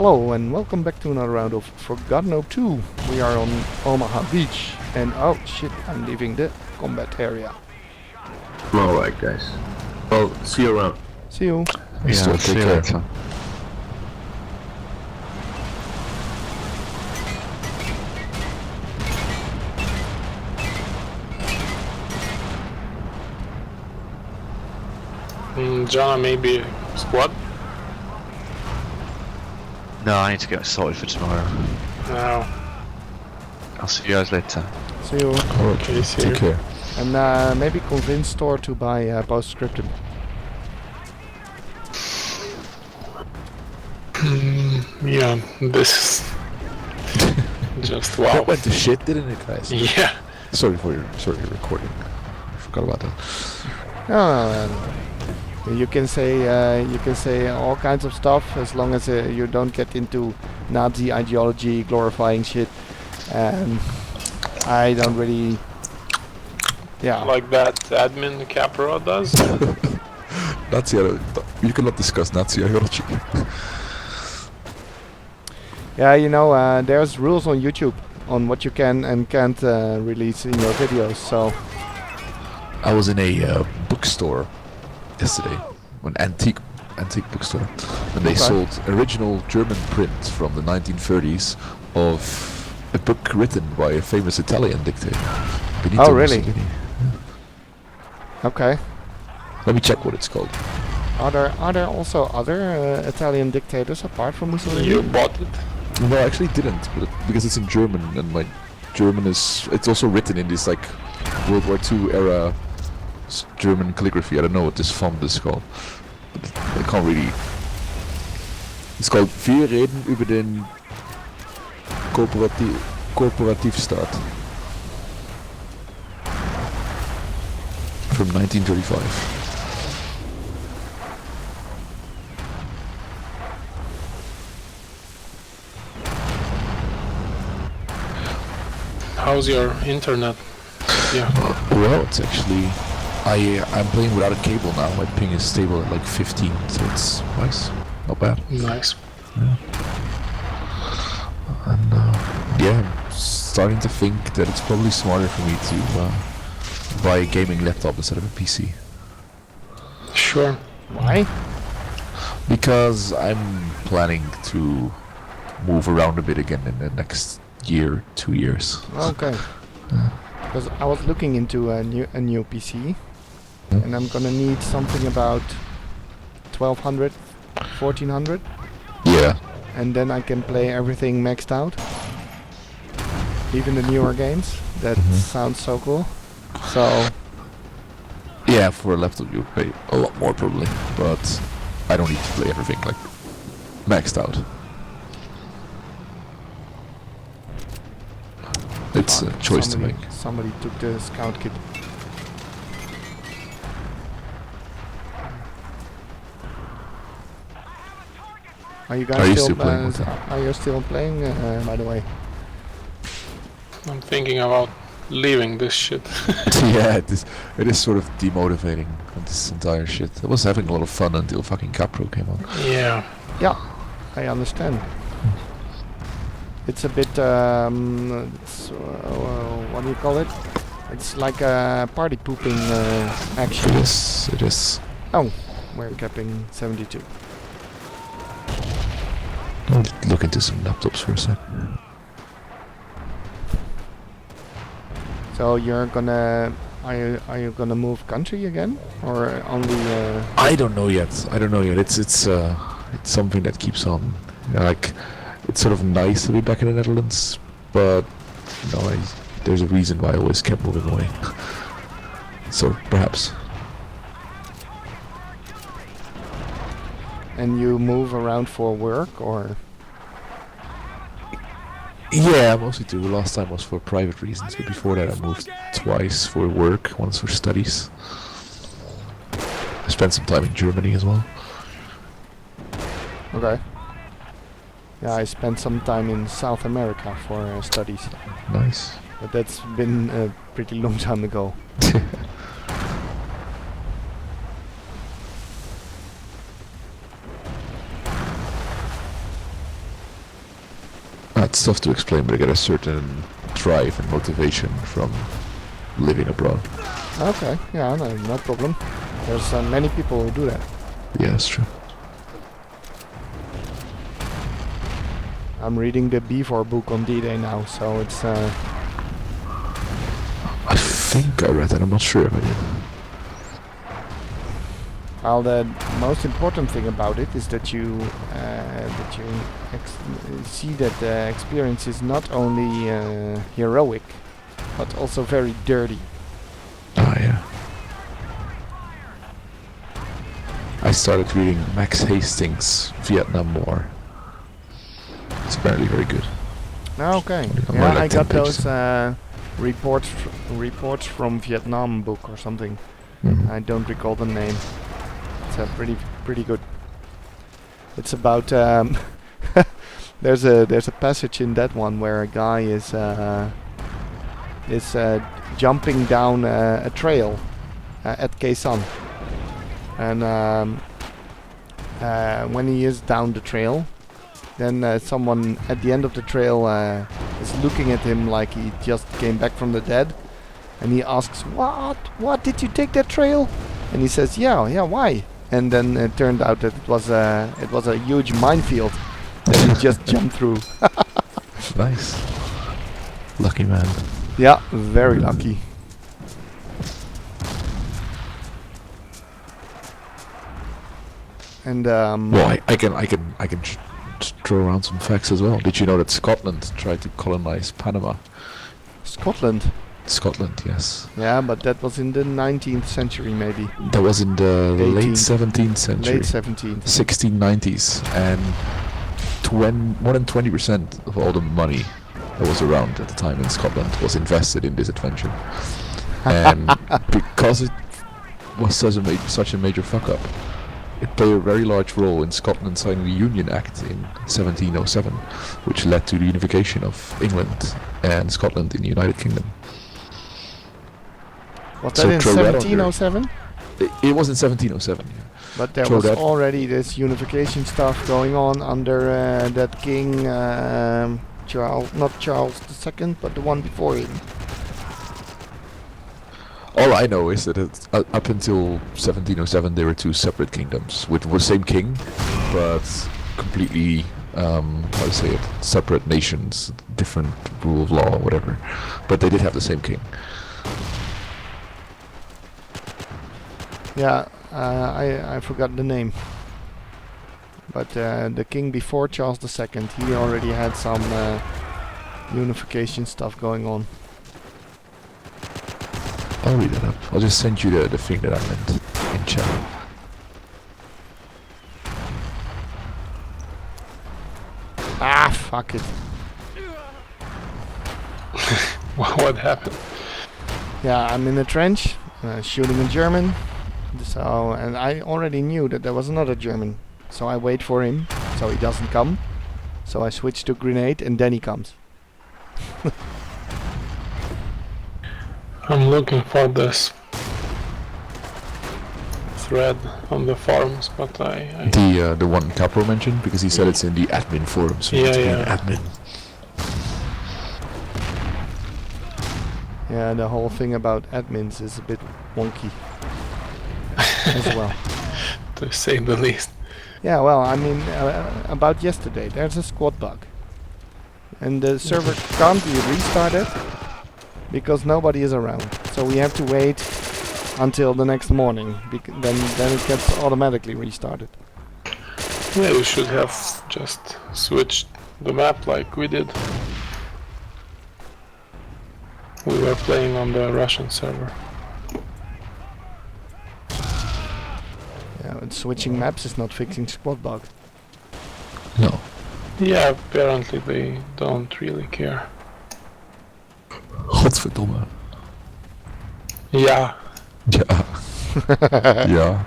Hello and welcome back to another round of Forgotten 2. We are on Omaha Beach and oh shit, I'm leaving the combat area. Alright guys. Well, see you around. See you. Yeah, see you later. John, maybe squad? No, I need to get sorted for tomorrow. No. I'll see you guys later. See you. Okay, see you. Take care. And maybe convince Thor to buy post-scripted. Yeah, this is just wow. That went to shit, didn't it, guys? Yeah. Sorry for your recording. I forgot about that. You can say all kinds of stuff as long as you don't get into Nazi ideology glorifying shit. And I don't really. Yeah. Like that admin Capra does. Nazi, you cannot discuss Nazi ideology. Yeah, you know, there's rules on YouTube on what you can and can't release in your videos, so... I was in a bookstore yesterday, an antique bookstore, and they sold original German print from the 1930s of a book written by a famous Italian dictator. Benito Oh, really? Mussolini. Okay. Let me check what it's called. Are there also other Italian dictators apart from Mussolini? You bought it? No, I actually didn't, but because it's in German, and my German it's also written in this like World War II era German calligraphy. I don't know what this font is called, but I can't really. It's called Wir reden über den Kooperativstaat from 1935. How's your internet? Yeah. Well, it's actually I'm playing without a cable now. My ping is stable at like 15, so it's nice, not bad. Nice. Yeah. And yeah, I'm starting to think that it's probably smarter for me to buy a gaming laptop instead of a PC. Sure. Why? Because I'm planning to move around a bit again in the next year, 2 years. Okay. Because I was looking into a new PC, Hmm. and I'm gonna need something about 1200, 1400, Yeah. and then I can play everything maxed out. Even the newer games. That sounds so cool. So Yeah, for a laptop you pay a lot more probably, but I don't need to play everything like maxed out. It's a choice to make. Somebody took the scout kit. Are you guys Are you still, still playing with that? Are you still playing? By the way. I'm thinking about leaving this shit. Yeah, it is sort of demotivating on this entire shit. I was having a lot of fun until fucking Capro came on. Yeah. Yeah, I understand. It's a bit, what do you call it? It's like a party pooping action. It is. Oh, we're capping 72. I'll look into some laptops for a sec. So you're gonna, are you gonna move country again, or only? I don't know yet. It's something that keeps on. Like, it's sort of nice to be back in the Netherlands, but you know, there's a reason why I always kept moving away. So perhaps. And you move around for work, or? Yeah, mostly too. Last time was for private reasons, but before that I moved twice for work, once for studies. I spent some time in Germany as well. Okay. Yeah, I spent some time in South America for studies, Nice. but that's been a pretty long time ago. it's tough to explain, but I get a certain drive and motivation from living abroad. Okay, yeah, no problem. There's many people who do that. Yeah, that's true. I'm reading the B4 book on D-Day now, so it's I think I read that. I'm not sure if I did. well, the most important thing about it is that you see that the experience is not only heroic, but also very dirty. Ah, yeah. I started reading Max Hastings' Vietnam War. It's apparently very good. Okay. Only Yeah, like I 10 got pages. those reports from Vietnam book or something. Mhm. I don't recall the name. It's pretty good. It's about there's a passage in that one where a guy is jumping down a trail at Khe Sanh, and when he is down the trail, then someone at the end of the trail is looking at him like he just came back from the dead, and he asks, "What? Did you take that trail?" And he says, "Yeah. Why?" And then it turned out that it was a huge minefield that he just jumped through. Nice. Lucky man. Yeah, very lucky. And Well, I can throw around some facts as well. Did you know that Scotland tried to colonize Panama? Scotland. Scotland, yes. Yeah, but that was in the 19th century, maybe That was in the late 18th. 17th century. late 17th. 1690s, and more than 20% of all the money that was around at the time in Scotland was invested in this adventure. And because it was such a major fuck up, it played a very large role in Scotland signing the Union Act in 1707, which led to the unification of England and Scotland in the United Kingdom. Was So that in throw that on your- 1707? It was in 1707, yeah. But there Throw was that- already this unification stuff going on under that king, Charles, not Charles II, but the one before him. All I know is that up until 1707 they were two separate kingdoms with the same king, but completely, how to say it, separate nations, different rule of law, whatever. But they did have the same king. Yeah, I forgot the name. But the king before Charles II, he already had some unification stuff going on. I'll read it up. I'll just send you the thing that I meant in chat. Ah, fuck it. What happened? Yeah, I'm in a trench, shooting a German. So, and I already knew that there was another German. So I wait for him, so he doesn't come. So I switch to grenade, and then he comes. I'm looking for this thread on the forums, but I The one Capro mentioned, because he said it's in the admin forum, so you need to be an admin. Yeah, the whole thing about admins is a bit wonky as well. to say the least. Yeah, well, I mean, about yesterday, there's a squad bug. And the server can't be restarted because nobody is around. So we have to wait until the next morning. Then it gets automatically restarted. Yeah, we should have just switched the map like we did. We were playing on the Russian server. Yeah, and switching maps is not fixing squad bug. No. Yeah, apparently they don't really care. Godverdomme. Yeah. Ja. Ja.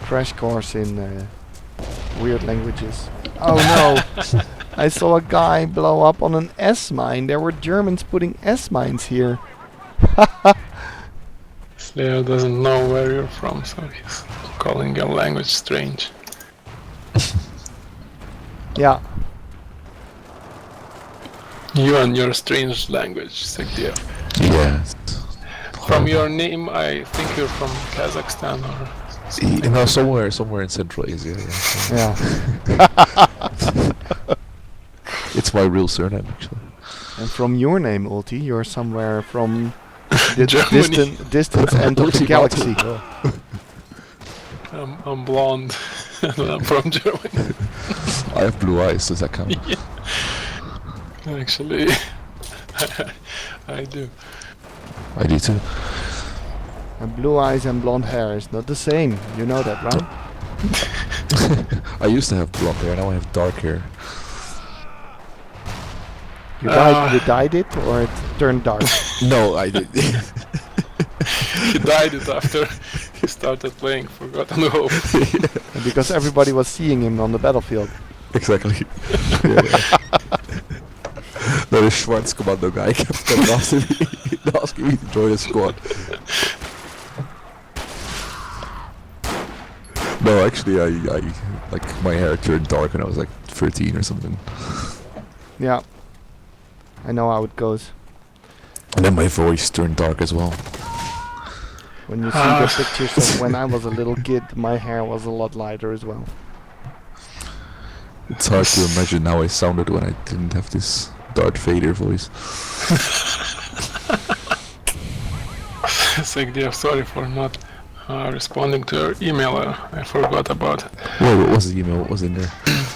Crash course in weird languages. Oh no! I saw a guy blow up on an S mine. There were Germans putting S mines here. Slayer doesn't know where you're from, so he's calling your language strange. Yeah. You and your strange language, Sagdyev. Yeah. From your name, I think you're from Kazakhstan or something. No, somewhere in Central Asia. Yeah. Yeah. It's my real surname actually. And from your name, Ulti, you're somewhere from the Germany. distant end of the galaxy. I'm blonde and I'm from Germany. I have blue eyes. Does that count? Yeah. Actually, I do. I do too. And blue eyes and blonde hair is not the same. You know that, right? I used to have blonde hair. Now I have dark hair. You dyed it, or it turned dark? No, I did. He died it after he started playing Forgotten Hope. Because everybody was seeing him on the battlefield. Exactly. No, the Schwarz commando guy kept coming after me, asking me to join his squad. No, actually, I like my hair turned dark when I was like 13 or something, Yeah. I know how it goes. and then my voice turned dark as well. When you see the pictures of when I was a little kid, my hair was a lot lighter as well. It's hard to imagine how I sounded when I didn't have this Darth Vader voice. Sagdyev, sorry for not responding to your email. I forgot about it. Whoa, what was the email? What was in there?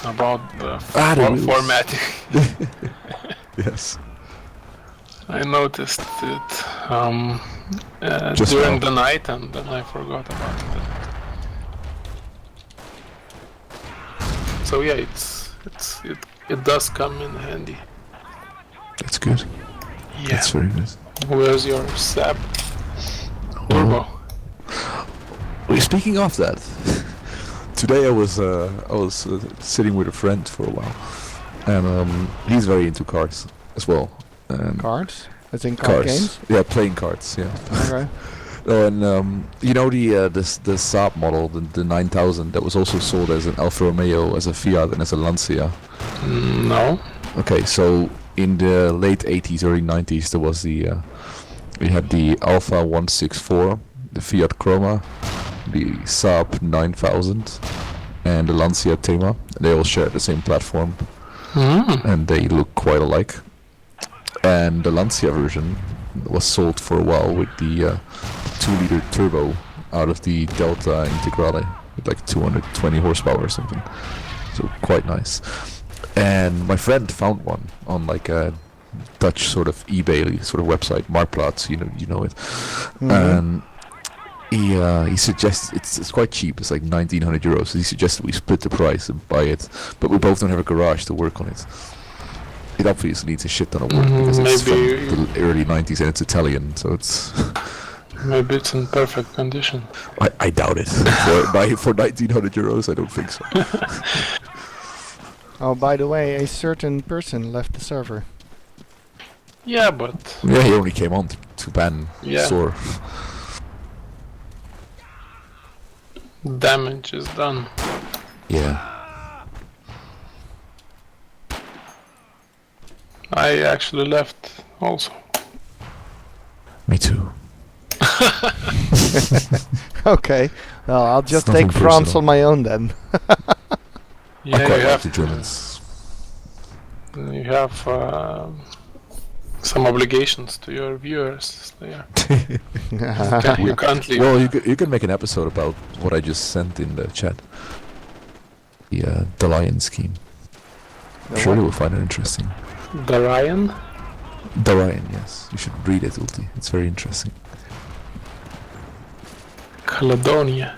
About the the rules. formatting. Yes. I noticed it Just during now. the night, and then I forgot about it. So yeah, it does come in handy. That's good. Yeah. That's very good. Where's your SAP turbo? Speaking of that, today I was sitting with a friend for a while, and he's very into cards as well. And Cards? As in card games? Yeah, playing cards. Yeah. Okay. Oh, and you know the Saab model, the 9000, that was also sold as an Alfa Romeo, as a Fiat, and as a Lancia. No. Okay, so in the late 80s, early 90s, there was we had the Alfa 164, the Fiat Chroma, the Saab 9000, and the Lancia Thema. They all share the same platform, and they look quite alike. And the Lancia version was sold for a while with the 2-liter turbo out of the Delta Integrale with like 220 horsepower or something. So quite nice. And my friend found one on like a Dutch sort of eBay sort of website, Marktplaats, you know it. And he suggested it's quite cheap. It's like 1,900 euros. So he suggested we split the price and buy it, but we both don't have a garage to work on it. It obviously needs a shit ton of work because it's from the early 90s and it's Italian, so it's. Maybe it's in perfect condition. I doubt it. For 1,900 euros, I don't think so. Oh, by the way, a certain person left the server. Yeah, but Yeah, he only came on to ban Yeah. Sor. damage is done. Yeah. I actually left also. Me too. Okay. Well, I'll just nothing take France personal. on my own then. Yeah, I quite you like have the Germans. some obligations to your viewers, Slayer. You can't leave. Well, you can make an episode about what I just sent in the chat. The Lion scheme. I'm sure you will find it interesting. The Ryan? The Lion, yes. You should read it, Ulti. It's very interesting. Caledonia.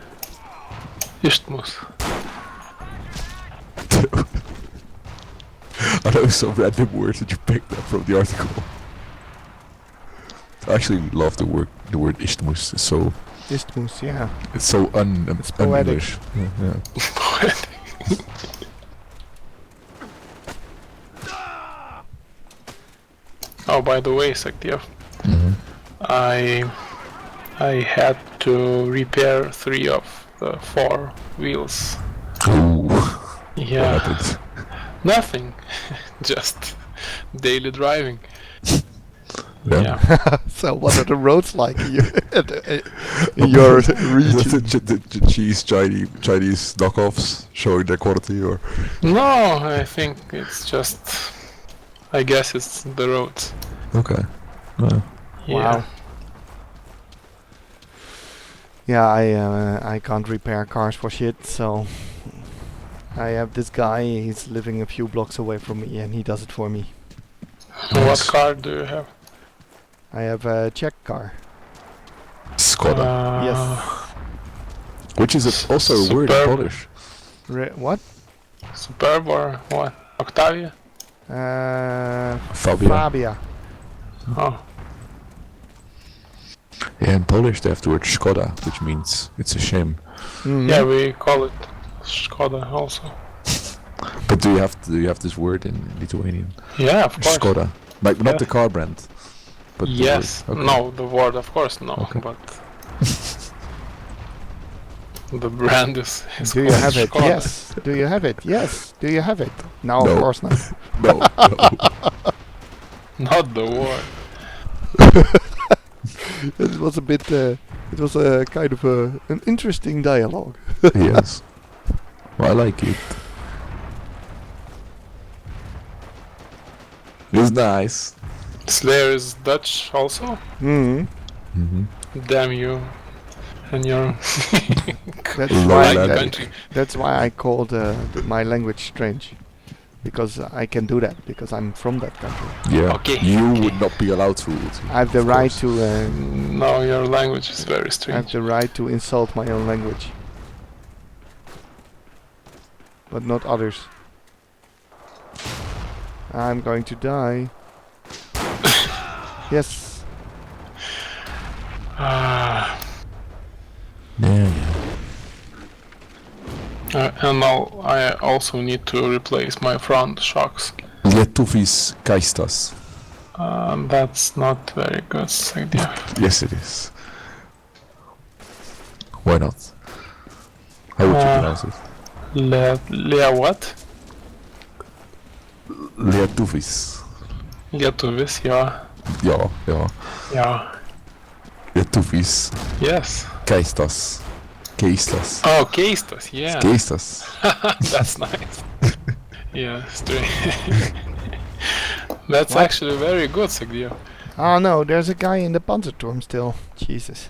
Isthmus. I know some random words that you picked up from the article. I actually love the word Isthmus. It's so Isthmus, yeah. it's so It's poetic. un-English. Yeah. Oh, by the way, Sagdyev, Mhm. I had to repair 3 of the 4 wheels. Ooh. Yeah, What happened? nothing. Just daily driving. Yeah. Yeah. So what are the roads like in your region? the cheese Chinese knockoffs showing their quality, or No, I think it's just. I guess it's the roads. okay. Wow. Yeah, I can't repair cars for shit, so I have this guy. He's living a few blocks away from me, and he does it for me. What car do you have? I have a Czech car. Skoda, Yes. which is also a word in Superb. Polish. What? Superb or what? Octavia? Fabia. Fabia. Oh. Yeah, in Polish they have the word Skoda, which means it's a shame. Mhm. Yeah, we call it Skoda also. But do you have this word in Lithuanian? Yeah, of course. Skoda, like not Yeah. the car brand, but the Yes. word. Okay. No, the word, of course, no. Okay. But the brand is Do you called have it? Skoda. Yes. Do you have it? Yes. Do you have it? No, No. of course not. No, no. Not the word. It was a bit. It was a kind of an interesting dialogue. Yes. Well, I like it. It's nice. Slayer is Dutch also? Hmm. Damn you. And your That's Low why. level. country. That's why I called my language strange, because I can do that because I'm from that country. Yeah. Okay, You okay. would not be allowed to. I have the Of right course. to. No, your language is very I have strange. the right to insult my own language, but not others. I'm going to die. Yes. Ah, Yeah. and now I also need to replace my front shocks. Lietuvis kaistas. That's not very good idea. Yes, it is. Why not? How would you pronounce it? Lea what? Lietuvis. Lietuvis, yeah. Ja, ja. Yeah. Lietuvis Yes. kaistas. Keistas. Oh, Keistas, yeah. Keistas. That's nice. Yeah, straight. That's What? actually very good, Sagdyev. Oh no, there's a guy in the Panzerturm still. Jesus.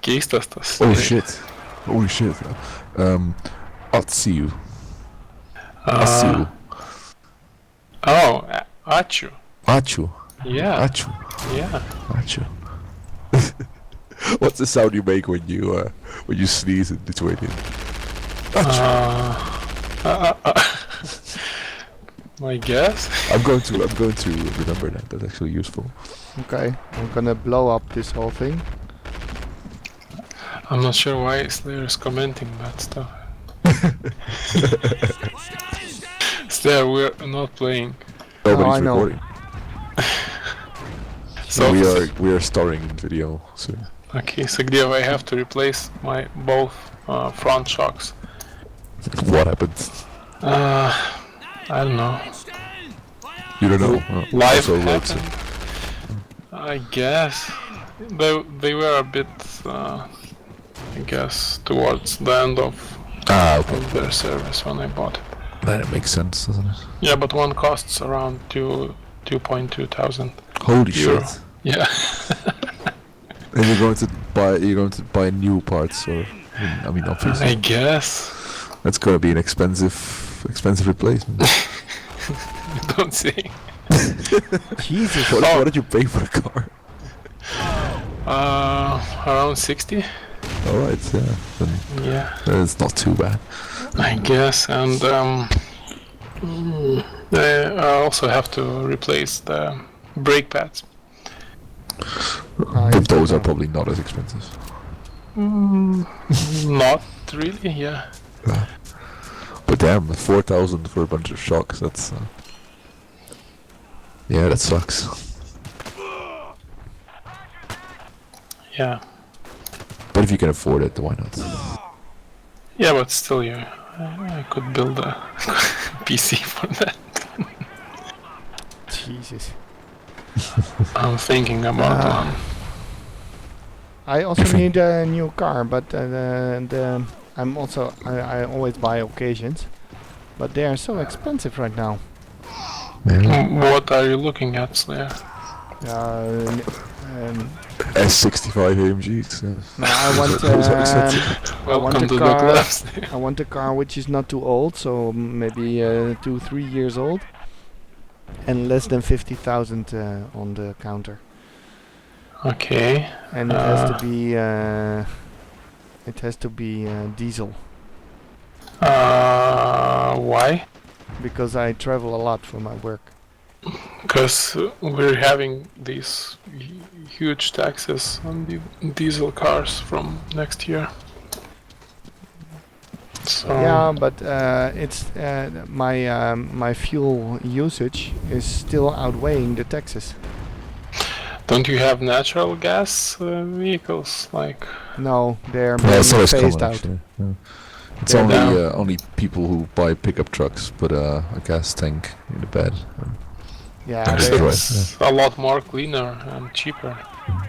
Keistas tas. Oh shit. Holy shit. Atsiu. Atsiu. Oh, Achu. Achu. Yeah, Achu. yeah. Achu. What's the sound you make when you sneeze in Lithuanian? I guess. I'm going to remember that. That's actually useful. Okay, I'm gonna blow up this whole thing. I'm not sure why Slayer is commenting that stuff. Slayer, we're not playing. Nobody's I know. recording. So We are starring in video soon. okay, Sagdyev, I have to replace my both front shocks. What happened? I don't know. You don't know. Life Also roads happened. I guess they were a bit, I guess, towards the end of okay. their service when I bought it. That makes sense, doesn't it? Yeah, but one costs around 2.2 thousand. Holy Euro. shit! Yeah. And you're going to buy new parts, or I mean, obviously I guess. that's gonna be an expensive replacement. Don't say. Jesus. What did you pay for the car? Around 60. All right, yeah, Yeah, then it's not too bad. I guess. And I also have to replace the brake pads. But those are probably not as expensive. Not really. Yeah. But damn, 4,000 for a bunch of shocks. That's yeah, that sucks. Yeah. But if you can afford it, why not? Yeah, but still, yeah, I could build a PC for that. Jesus. I'm thinking about one. I also need a new car, but I always buy occasions, but they are so expensive right now. What are you looking at, Slayer? S65 AMGs. No, I want Welcome a to the car. club. I want a car which is not too old, so maybe 2-3 years old, and less than 50,000 on the counter. Okay. And it has to be diesel, Why? because I travel a lot for my work. Because we're having these huge taxes on the diesel cars from next year. So Yeah, but it's my fuel usage is still outweighing the taxes. don't you have natural gas vehicles? Like, No, they're Yeah, being it's always phased common, out. actually. Yeah. It's They're only down. only people who buy pickup trucks put a gas tank in the bed. Yeah, That's they- right. it's a lot more cleaner and cheaper.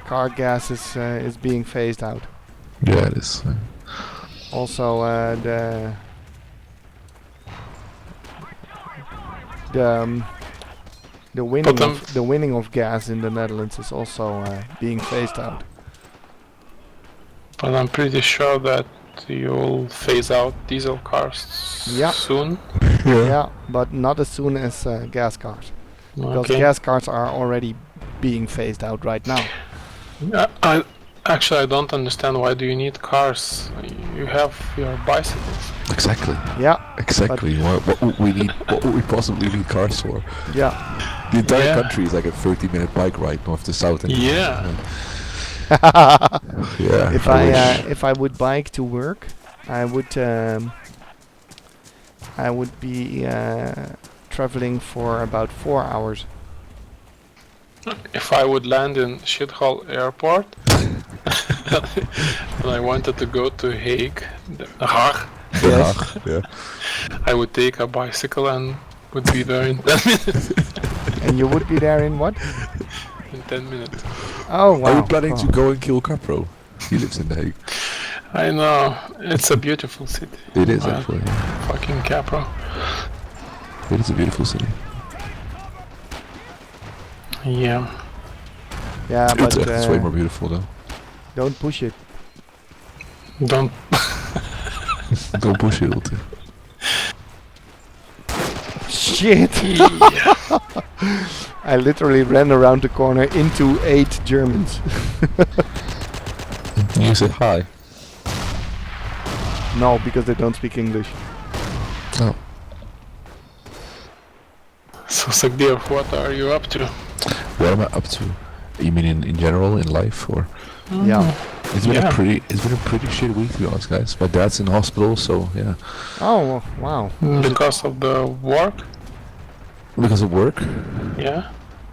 car gas is being phased out. Yeah, it is. Also, the winning of gas in the Netherlands is also being phased out. But I'm pretty sure that you'll phase out diesel cars Yeah. soon. Yeah, but not as soon as gas cars, because Okay. gas cars are already being phased out right now. I actually I don't understand why do you need cars? You have your bicycles. Exactly. Yeah, Exactly. What would we need? What would we possibly need cars for? yeah. The entire Yeah. country is like a 30-minute bike ride north to south. And Yeah. Yeah. If I would bike to work, I would be traveling for about 4 hours. If I would land in Schiphol Airport and I wanted to go to Hague, The Hague, Yes. Yeah. I would take a bicycle and would be there in 10 minutes. And you would be there in what? In 10 minutes. Oh wow. Are you planning to Oh. go and kill Capro? He lives in The Hague. I know, it's a beautiful city. It is Wow. actually. Fucking Capra. It is a beautiful city. Yeah. Yeah, but It's way more beautiful though. don't push it. Don't. Don't push it, Ulte. Shit! Yeah. I literally ran around the corner into 8 Germans. You said hi. No, because they don't speak English. Oh. So Sagdyev, what are you up to? What am I up to? You mean in general in life, or? Yeah. It's been Yeah. a pretty shit week, to be honest, guys. My dad's in hospital, so yeah. Oh wow. Because of the work? Because of work? Yeah.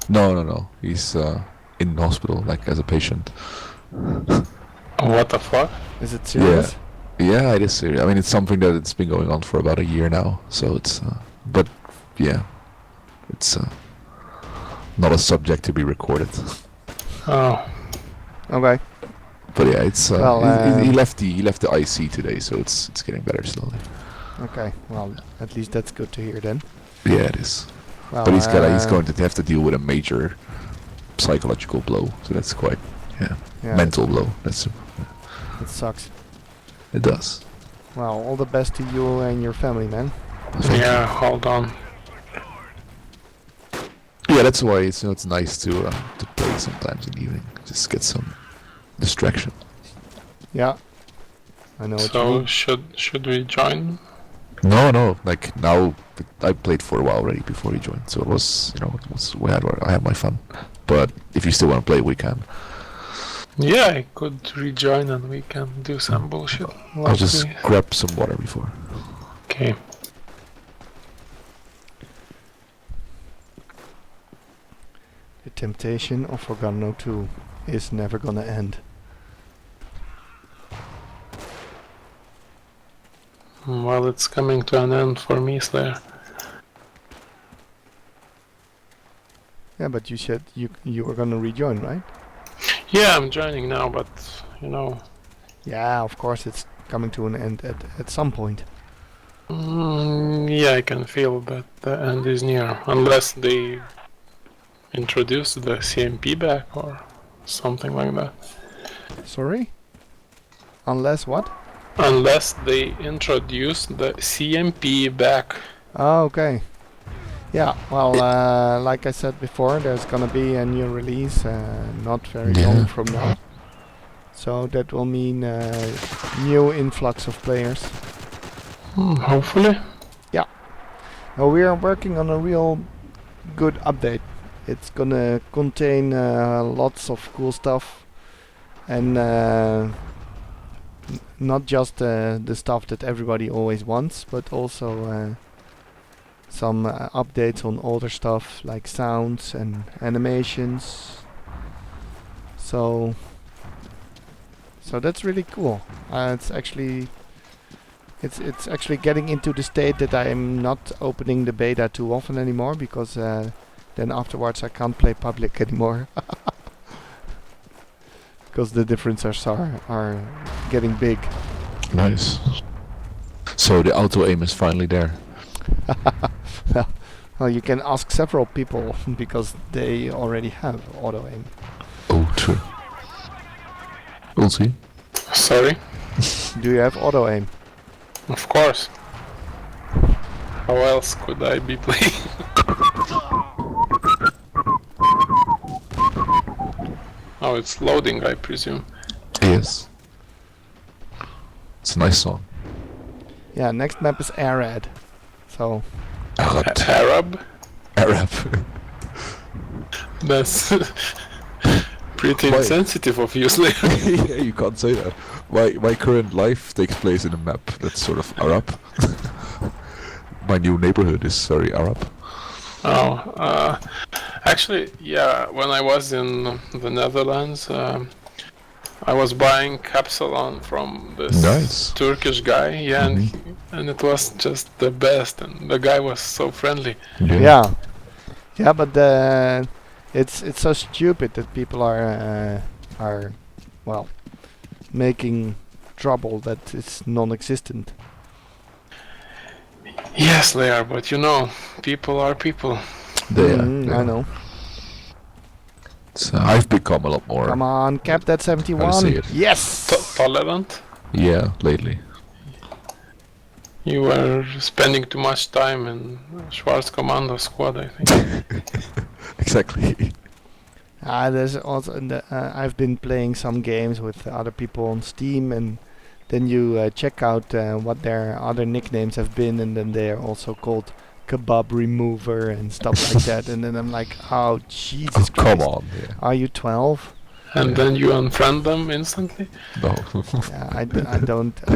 No. He's in hospital, like as a patient. What the fuck? Is it serious? Yeah, it is serious. I mean, it's something that it's been going on for about a year now. So it's, but yeah, it's not a subject to be recorded. Oh. Okay. But yeah, it's Well, he left the IC today, so it's getting better slowly. Okay. Well, at least that's good to hear then. Yeah, it is. Well, But he's going to have to deal with a major psychological blow, so that's quite yeah, mental blow. That's it sucks. it does. Well, all the best to you and your family, man. Yeah, hold on. Yeah, that's why it's nice to play sometimes in the evening. Just get some distraction. Yeah. I know what you So mean. should we join? No, like now I played for a while already before you joined, so it was I had my fun. But if you still want to play, we can. Yeah, I could rejoin and we can do some bullshit. I'll just See. grab some water before. Okay. The temptation of Organo 2 is never gonna end. Well, it's coming to an end for me, Slayer. Yeah, but you said you were gonna rejoin, right? Yeah, I'm joining now, but you know, Yeah, of course it's coming to an end at some point. yeah, I can feel that the end is near, unless they introduce the CMP back or something like that. Sorry? Unless what? Unless they introduce the CMP back. Oh, okay. Yeah, well, like I said before, there's gonna be a new release not very long from now. So that will mean new influx of players. Hopefully. Now we are working on a real good update. It's gonna contain lots of cool stuff, and not just the stuff that everybody always wants, but also some updates on older stuff like sounds and animations. So that's really cool. It's actually getting into the state that I am not opening the beta too often anymore, because then afterwards I can't play public anymore. Because the differences are getting big. Nice. So the auto aim is finally there. Well, you can ask several people because they already have auto aim. Oh, true. We'll see. Sorry. Do you have auto aim? Of course. How else could I be playing? Oh, it's loading, I presume. Yes. It's a nice song. Yeah, next map is Arad. So Arab? Arab. That's pretty Why? insensitive of you, Slayer. Yeah, you can't say that. My current life takes place in a map that's sort of Arab. My new neighborhood is very Arab. Oh, actually, yeah, when I was in the Netherlands, I was buying Capsalon from this Nice. Turkish guy, yeah, and it was just the best, and the guy was so friendly. yeah, but it's so stupid that people are well making trouble that is non-existent. Yes, they are, but you know, people are people. I know. So I've become a lot more. Come on, cap that How to say 71. it? Yes. Tolerant? Yeah, lately. You were spending too much time in Schwarz Commando Squad, I think. Exactly. There's also I've been playing some games with other people on Steam, and then you check out what their other nicknames have been, and then they are also called Kebab Remover and stuff like that. And then I'm like, oh Jesus Oh, come Christ. on. Yeah. Are you 12? And then you unfriend them instantly? No. Yeah, I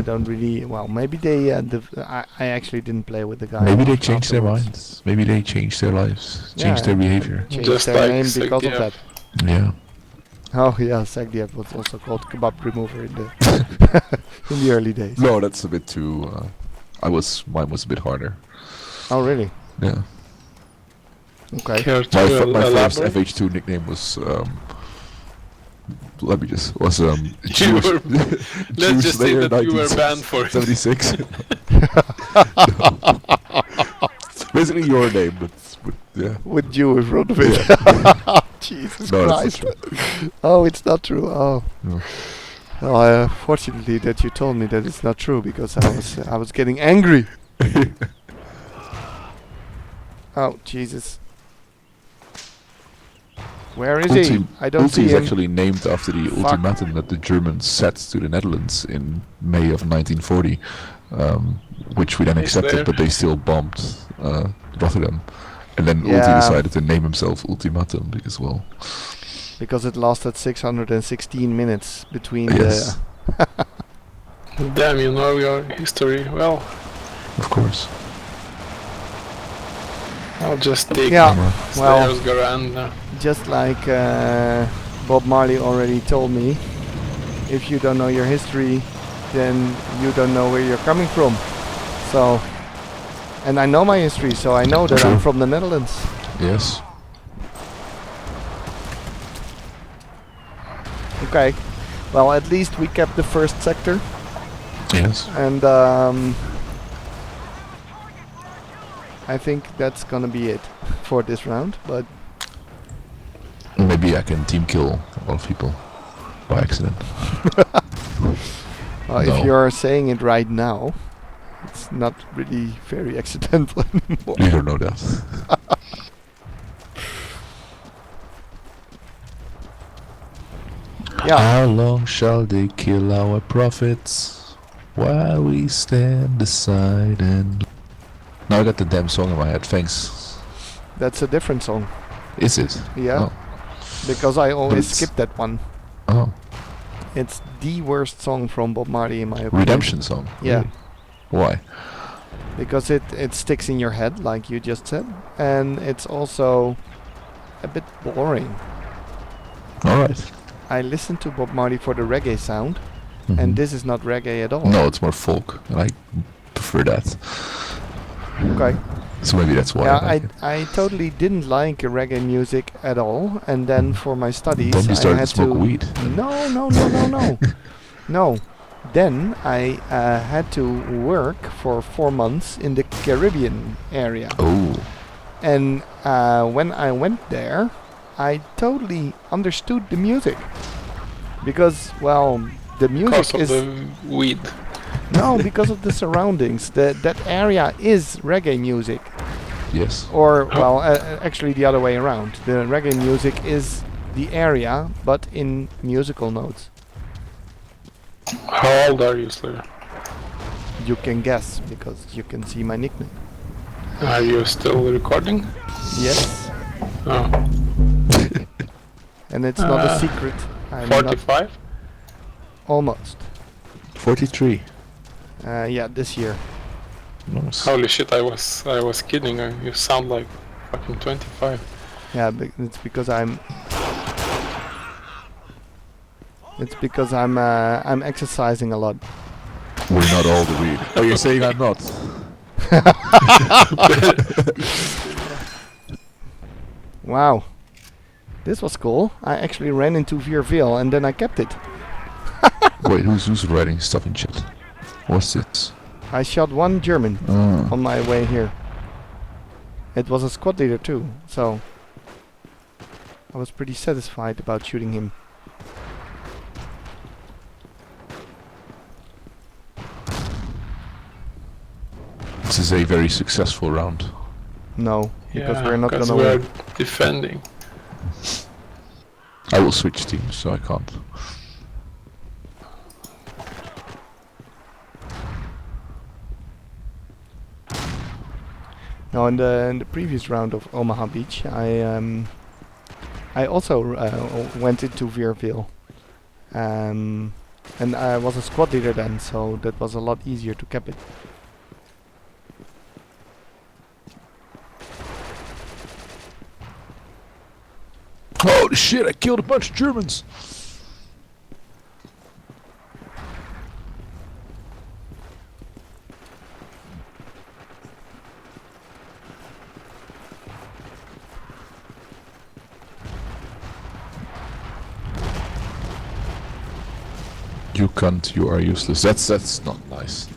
don't really. Well, maybe they. I actually didn't play with the guy. Maybe they changed their afterwards. minds. Maybe they changed their lives. Changed Yeah. their behavior. Changed Just their like name because of Sagdyev. that. Yeah. Oh yeah, Sagdyev was also called Kebab Remover in the in the early days. No, that's a bit too. Mine was a bit harder. Oh really? Yeah. Okay. Care to My first elaborate? FH2 nickname was. Let me just was You Jewish. were- Let's just say Slayer that you were banned for it. 76. Basically your name, but yeah. With you in front of it. Jesus No, Christ. that's not true. Oh, it's not true. Oh. No. Well, fortunately that you told me that it's not true, because I was getting angry. Oh Jesus. Where is he? I don't Ulti see is him. actually named after the Fuck. ultimatum that the Germans set to the Netherlands in May of 1940, which we then He's accepted, there. but they still bombed Rotterdam. And then Ulti Yeah. decided to name himself Ultimatum because, well, Because it lasted 616 minutes between yes, Damn, you know your history well. of course. I'll just take Yeah. Camera. Well, Slayer's Garand. just like Bob Marley already told me, if you don't know your history, then you don't know where you're coming from. So, and I know my history, so I know that I'm True. from the Netherlands. Yes. Okay. Well, at least we kept the first sector, Yes. and I think that's gonna be it for this round. But Maybe I can team kill a lot of people by accident. if No. you're saying it right now, it's not really very accidental anymore. You don't know that. Yeah. How long shall they kill our prophets while we stand aside and... Now I got the damn song in my head, thanks. That's a different song. Is it? Yeah. Because I always it's- skip that one. Oh. It's the worst song from Bob Marley in my opinion. Redemption song? Yeah. Really? Why? Because it sticks in your head, like you just said, and it's also a bit boring. Alright. I listen to Bob Marley for the reggae sound, Mhm. and this is not reggae at all. No, it's more folk, and I prefer that. Okay. So maybe that's why. Yeah, I like it. I totally didn't like reggae music at all, and then for my studies Then you I started had to smoke weed. No. No. Then I had to work for 4 months in the Caribbean area. Oh. And when I went there, I totally understood the music. Because, well, the music Because of is... the weed. No, because of the surroundings. That area is reggae music. Yes. Or, well, actually the other way around. The reggae music is the area, but in musical notes. How old are you, Slayer? You can guess, because you can see my nickname. Are you still recording? Yes. Oh, And it's not a secret. I'm not 45? almost. 43. Yeah, this year. Nice. Holy shit, I was kidding. You sound like fucking 25. Yeah, it's because I'm... It's because I'm exercising a lot. We're not all the weed. Oh, you're saying I'm not? Wow. This was cool. I actually ran into Veerveel and then I kept it. Wait, who's writing stuff in chat? What's this? I shot one German Oh. on my way here. It was a squad leader too, so I was pretty satisfied about shooting him. This is a very successful round. No, because Yeah, we're not 'cause gonna we're win. defending. I will switch teams, so I can't. No, in the previous round of Omaha Beach, I also went into Veerveel, and I was a squad leader then, so that was a lot easier to cap it. Holy shit, I killed a bunch of Germans! You cunt, you are useless. That's not nice.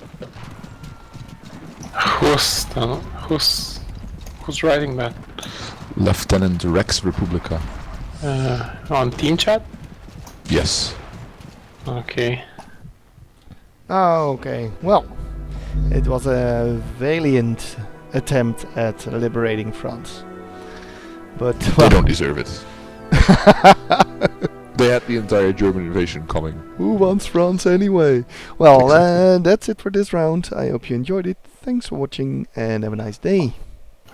Who's writing that? Lieutenant Rex Republica. On team chat? Yes. Okay. Oh, okay. Well, it was a valiant attempt at liberating France. But They don't deserve it. They had the entire German invasion coming. who wants France anyway? Well, that's it for this round. I hope you enjoyed it. Thanks for watching and have a nice day.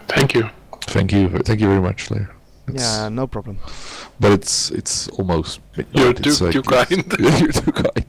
Thank you. Thank you very much, Slayer. Yeah, no problem. But it's almost midnight. You're It's too kind. You're too kind.